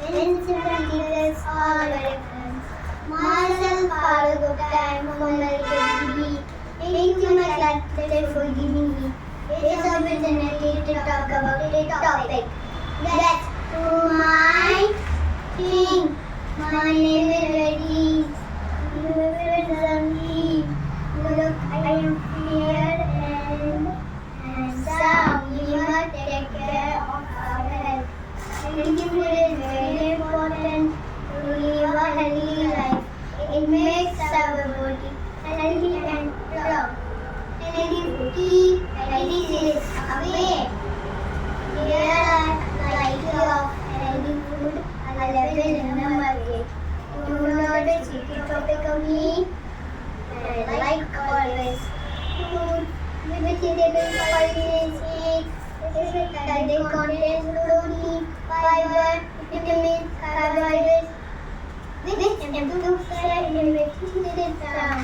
Principal teachers, all my friends. Myself, Aarav, good time for my baby. Thank you, my class teacher, for giving me this opportunity to talk about the topic. That's my thing. My name is Reddy. Look, I am here and handsome. We must take care of our health. Drinking food is very important to live a healthy life. It makes our body healthy and strong. Healthy food keeps diseases away. There are variety of healthy food available in the market. You know the chicken topic of me. Like always, food, vegetables, pulses, eggs, they contain protein, fiber, vitamins, carbohydrates, which improves our immune system.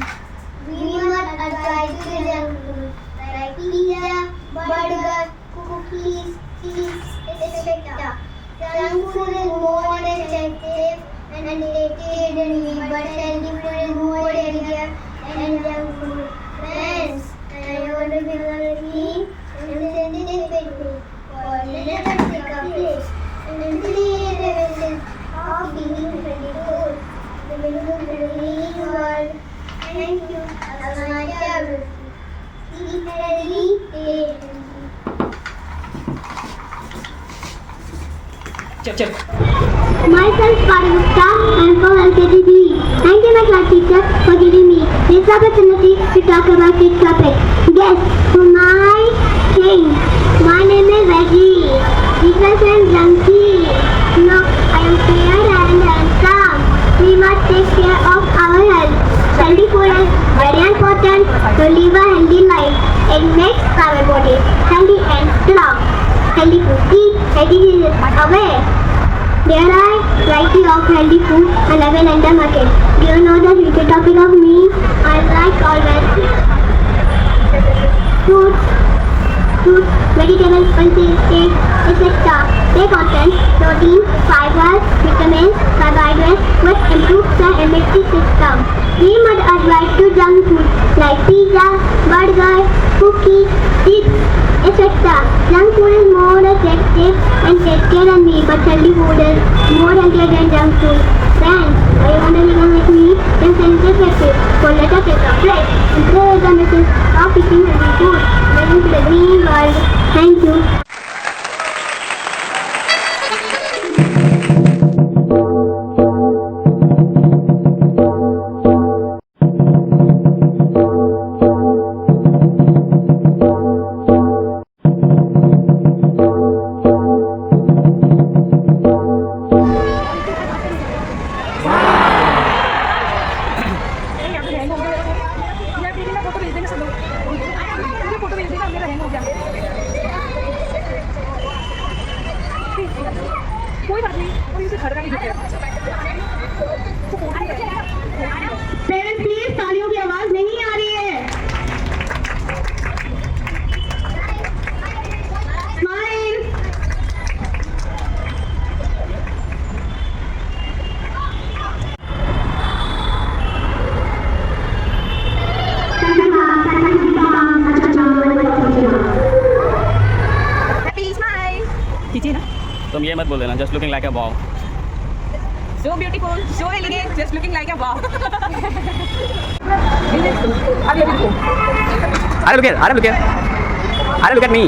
We must avoid junk food like pizza, burger, cookies, cheese, etc. There Junk food is more effective and tasty than me, but healthy food is more healthier than junk food. Friends, I want to become clean and synthetic with me. For let us take a place and create a message of being healthy food. The middle clean world. Thank you. Have a nice day. Eat healthy, stay healthy. Chep. Myself Parvata, I am from LKG. Thank you, my class teacher, for giving me this opportunity to talk about this topic. Guess who my king? My name is Reggie. Jesus and Junkie. No, I am fair and handsome. We must take care of our health. Healthy food is very important to live a healthy life. It makes our body healthy and strong. Healthy food keeps healthy away. There are variety of healthy food available in the market. Do you know the future topic of me? I like always fruits, vegetables, pulses, eggs, etc. They contain protein, fiber, vitamins, carbohydrates, which improves the immunity system. We must avoid to junk food like pizza, burger, cookies, chips, etc. Junk food is more effective and tastier than me, but healthy food is more healthier than junk food. Friends, are you want to become like me? Then send this message. So let us take a break and play the message of eating healthy food. Living to the green world. Thank you. कोई बात नहीं और इसे घर का भी देते हैं पेरेंट्स प्लीज तालियों की आवाज नहीं आ रही है स्माइल हैप्पी स्माइल कीजिए ना तुम ये मत बोल देना just looking like a ball So beautiful, so elegant, just looking like a wow. Aarav, look here. Aarav, look at me.